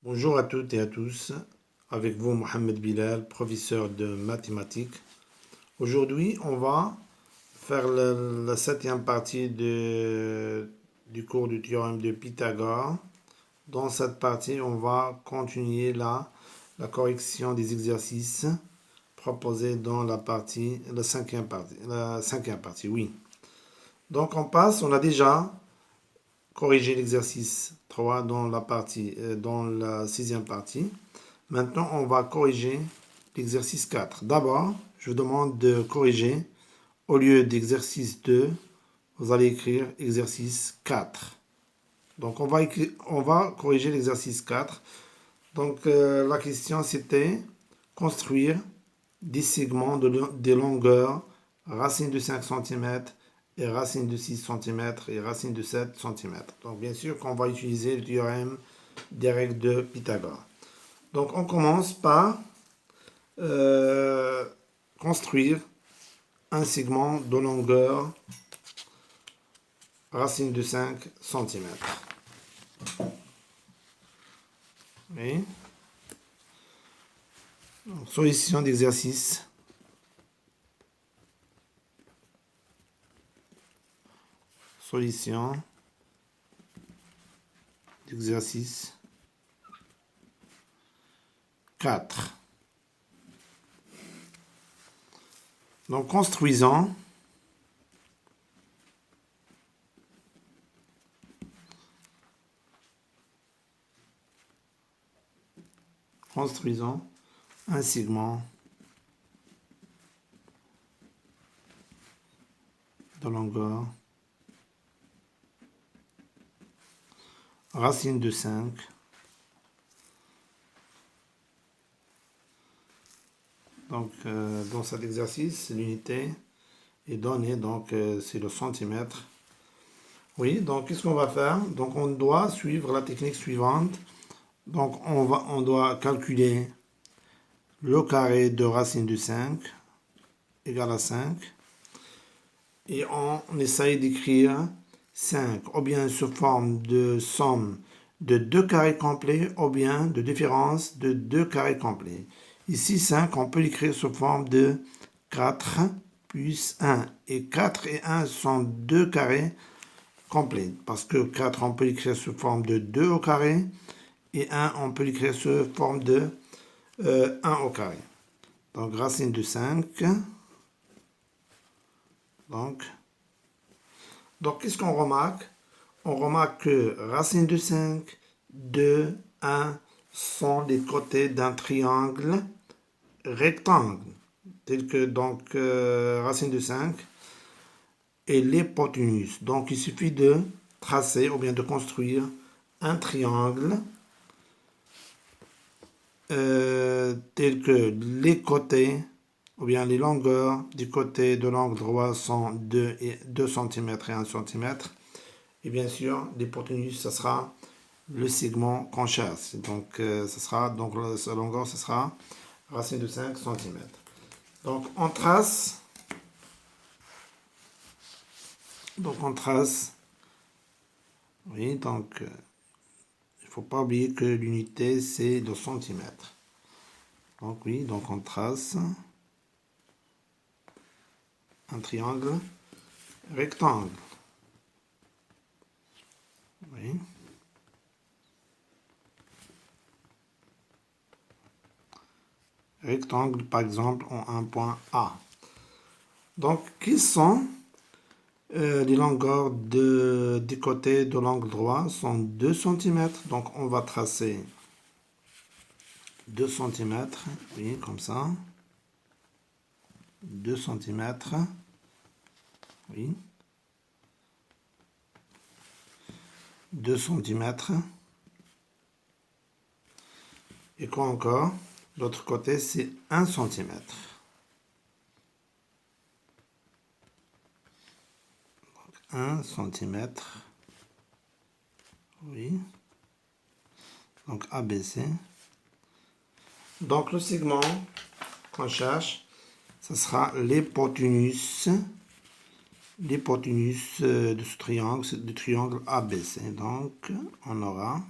Bonjour à toutes et à tous, avec vous Mohamed Bilal, professeur de mathématiques. Aujourd'hui, on va faire la septième partie du cours du théorème de Pythagore. Dans cette partie, on va continuer la correction des exercices proposés dans la cinquième partie, oui. Donc on a déjà corriger l'exercice 3 dans la sixième partie. Maintenant, on va corriger l'exercice 4. D'abord, je vous demande de corriger, au lieu d'exercice 2, vous allez écrire exercice 4. Donc, on va corriger l'exercice 4. Donc, la question, c'était construire des segments de longueur racine de 5 cm et racine de 6 cm et racine de 7 cm. Donc bien sûr qu'on va utiliser le théorème des règles de Pythagore. Donc on commence par construire un segment de longueur racine de 5 cm. Oui. Donc, solution d'exercice. Solution d'exercice 4. Donc construisons un segment de longueur racine de 5 donc dans cet exercice l'unité est donnée, donc c'est le centimètre. Oui, donc qu'est-ce qu'on va faire? Donc on doit suivre la technique suivante. Donc on doit calculer le carré de racine de 5 égale à 5 et on essaye d'écrire 5 ou bien sous forme de somme de 2 carrés complets ou bien de différence de 2 carrés complets. Ici 5, on peut l'écrire sous forme de 4 plus 1. Et 4 et 1 sont 2 carrés complets. Parce que 4, on peut l'écrire sous forme de 2 au carré. Et 1, on peut l'écrire sous forme de 1 au carré. Donc racine de 5. Donc qu'est-ce qu'on remarque? On remarque que racine de 5, 2, 1 sont les côtés d'un triangle rectangle, tel que donc racine de 5 et l'hypoténuse. Donc il suffit de tracer ou bien de construire un triangle tel que les côtés ou bien les longueurs du côté de l'angle droit sont 2 cm et 1 cm. Et bien sûr, l'hypoténuse, ça sera le segment qu'on cherche. Donc, sa longueur, ce sera racine de 5 cm. Donc, on trace. Oui, donc, il ne faut pas oublier que l'unité, c'est le centimètre. Donc, oui, donc on trace un triangle rectangle. Oui. Rectangle, par exemple, en un point A. Donc, qui sont les longueurs des côtés de l'angle droit sont 2 cm. Donc, on va tracer 2 cm. Oui, comme ça. 2 cm. Oui. 2 cm. Et quoi encore? L'autre côté, c'est 1 cm. 1 cm. Oui. Donc ABC. Donc le segment qu'on cherche, ce sera l'hypoténuse. L'hypoténuse de ce triangle, c'est du triangle ABC. Donc on aura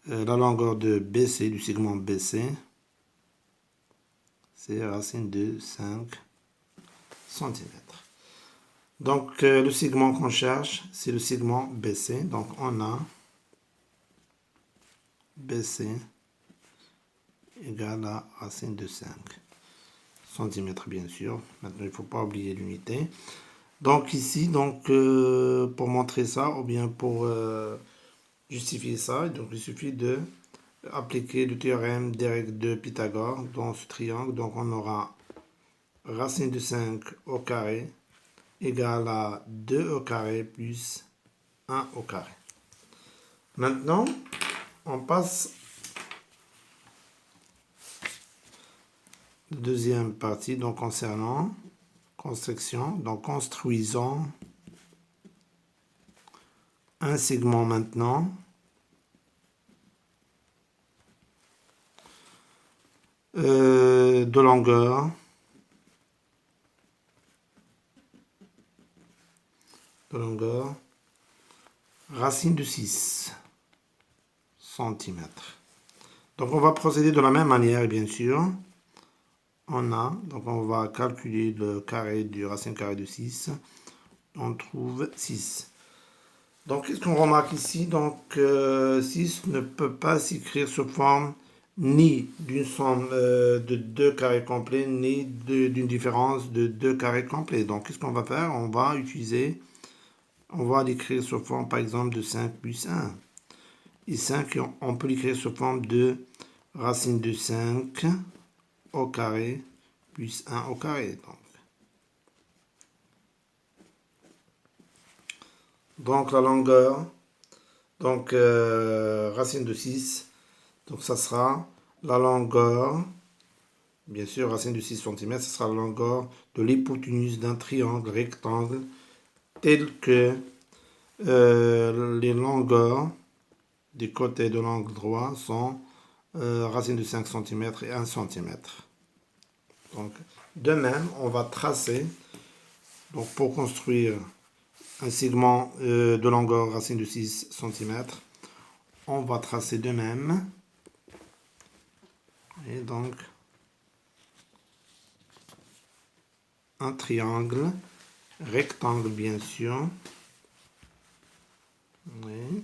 la longueur de BC, du segment BC, c'est racine de 5 cm. Donc, le segment qu'on cherche, c'est le segment BC. Donc, on a BC égale à racine de 5 cm, bien sûr. Maintenant, il ne faut pas oublier l'unité. Donc, ici, donc, pour montrer ça, ou bien pour justifier ça, donc, il suffit de appliquer le théorème des règles de Pythagore dans ce triangle. Donc, on aura racine de 5 au carré égale à 2 au carré plus 1 au carré. Maintenant, on passe à la deuxième partie, donc concernant construction, donc construisons un segment maintenant de longueur racine de 6 cm. Donc on va procéder de la même manière, bien sûr. Donc on va calculer le carré du racine carrée de 6. On trouve 6. Donc qu'est-ce qu'on remarque ici? Donc 6 ne peut pas s'écrire sous forme ni d'une somme de 2 carrés complets, ni d'une différence de 2 carrés complets. Donc qu'est-ce qu'on va faire? On va l'écrire sous forme par exemple de 5 plus 1. Et 5, on peut l'écrire sous forme de racine de 5 au carré plus 1 au carré. Donc la longueur, donc racine de 6, donc ça sera la longueur, bien sûr racine de 6 cm, ce sera la longueur de l'hypoténuse d'un triangle rectangle tel que les longueurs des côtés de l'angle droit sont racine de 5 cm et 1 cm. Donc, de même, on va tracer, donc pour construire un segment de longueur racine de 6 cm, on va tracer de même. Et donc, un triangle, rectangle bien sûr. Oui,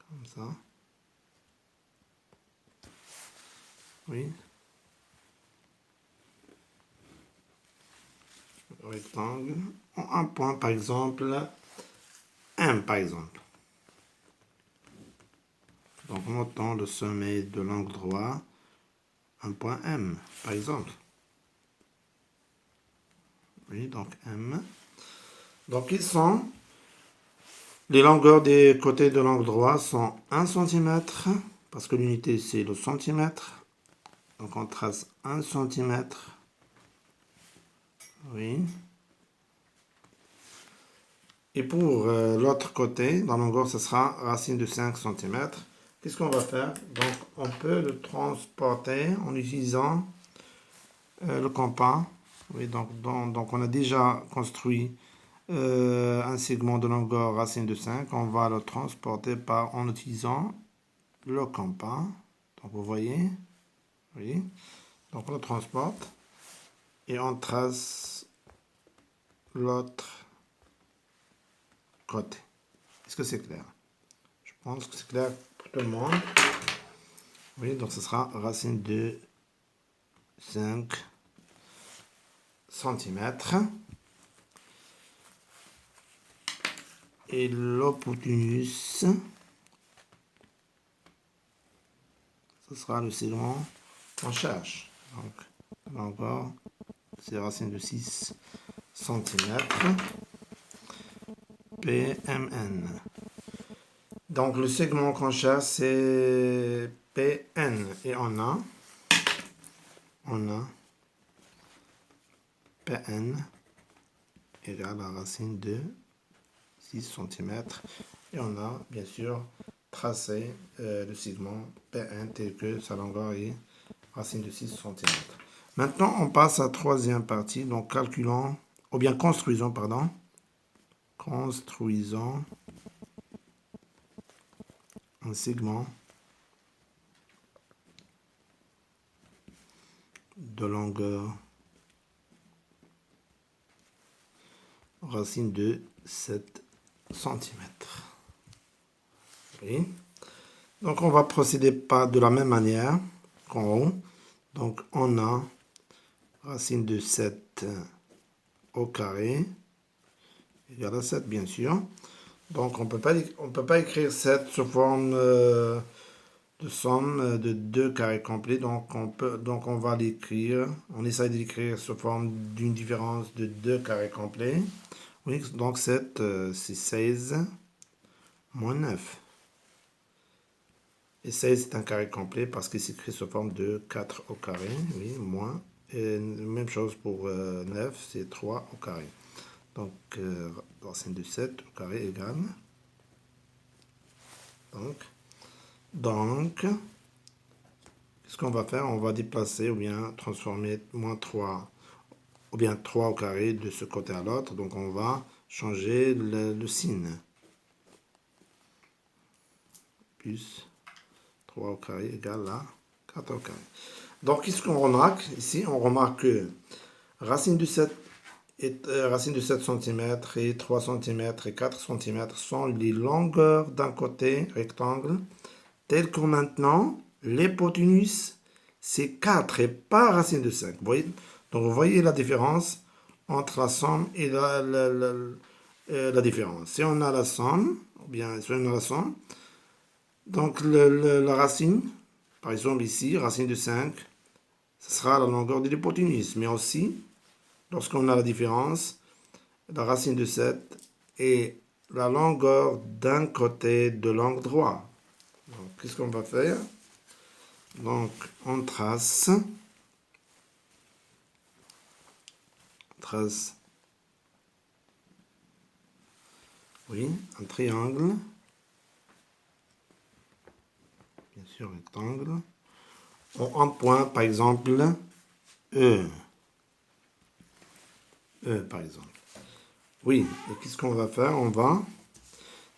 comme ça. Oui. Rectangle. Un point par exemple. M par exemple. Donc, notons le sommet de l'angle droit. Un point M par exemple. Oui, donc M. Donc, les longueurs des côtés de l'angle droit sont 1 cm, parce que l'unité c'est le centimètre. Donc, on trace 1 cm. Oui. Et pour l'autre côté, dans la longueur, ce sera racine de 5 cm. Qu'est-ce qu'on va faire? Donc, on peut le transporter en utilisant le compas. Oui, donc on a déjà construit un segment de longueur racine de 5. On va le transporter en utilisant le compas. Donc, vous voyez? Oui. Donc, on le transporte et on trace l'autre côté. Est-ce que c'est clair? Je pense que c'est clair pour tout le monde. Oui, donc ce sera racine de 5 cm. Et l'hypoténuse, ce sera le segment qu'on cherche. Donc, là encore, c'est racine de 6 cm. PMN. Donc, le segment qu'on cherche, c'est PN. Et on a PN égale à racine de 6 cm. Et on a, bien sûr, tracé le segment PN tel que sa longueur est racine de 6 cm. Maintenant, on passe à la troisième partie. Donc, calculons, ou bien construisons, pardon. Construisons un segment de longueur, racine de 7 cm. Oui. Donc on va procéder pas de la même manière qu'en haut. Donc on a racine de 7 au carré égale à 7 bien sûr. Donc on peut pas écrire 7 sous forme de somme de 2 carrés complets. Donc on va l'écrire, on essaie de l'écrire sous forme d'une différence de 2 carrés complets. Oui, donc 7 c'est 16 moins 9. Et 16 c'est un carré complet parce qu'il s'écrit sous forme de 4 au carré, oui, moins. Et même chose pour 9, c'est 3 au carré. Donc, racine de 7 au carré égale. Donc qu'est-ce qu'on va faire? On va déplacer ou bien transformer moins 3, ou bien 3 au carré de ce côté à l'autre. Donc, on va changer le signe. Plus 3 au carré égale à 4 au carré. Donc, qu'est-ce qu'on remarque? Ici, on remarque que racine de 7 racine de 7 cm et 3 cm et 4 cm sont les longueurs d'un côté rectangle, tel que maintenant l'hypoténuse c'est 4 et pas racine de 5. Vous voyez? Donc vous voyez la différence entre la somme et la différence. Si on a la somme, ou bien si on a la somme, donc la racine, par exemple ici, racine de 5, ce sera la longueur de l'hypoténuse, mais aussi lorsqu'on a la différence, la racine de 7 est la longueur d'un côté de l'angle droit. Donc, qu'est-ce qu'on va faire? Donc, on trace oui, un triangle, bien sûr rectangle, un point, par exemple, E. E, par exemple. Oui, et qu'est-ce qu'on va faire? On va...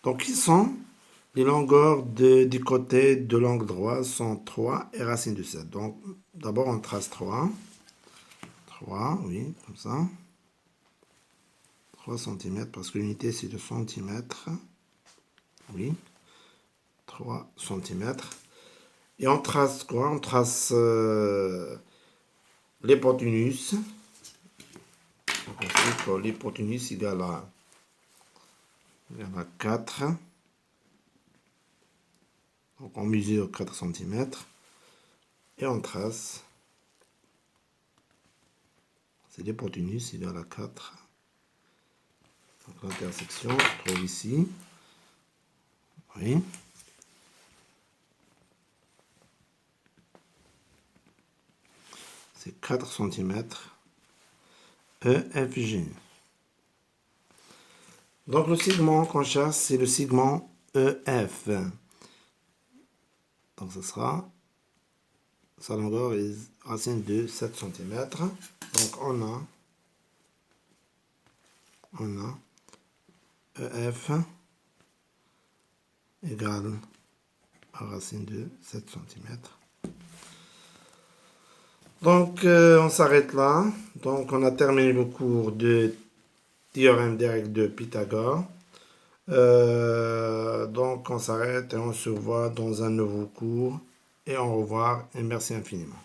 Donc, qui sont les longueurs du côté de l'angle droit sont 3 et racine de 7. Donc, d'abord, on trace 3. 3, oui, comme ça. 3 cm, parce que l'unité, c'est de centimètres. Oui, 3 cm. Et on trace quoi? On trace l'hypoténuse. Donc, on sait que l'hypoténuse égale à 4. Donc, on mesure 4 cm. Et on trace. C'est l'hypoténuse égale à 4. Donc, l'intersection se trouve ici. Oui. C'est 4 cm EFG. Donc le segment qu'on cherche, c'est le segment EF. Donc ce sera sa longueur est racine de 7 cm. Donc on a EF égale à racine de 7 cm. Donc on s'arrête là. Donc on a terminé le cours de théorème des règles de Pythagore. Donc on s'arrête et on se voit dans un nouveau cours. Et au revoir et merci infiniment.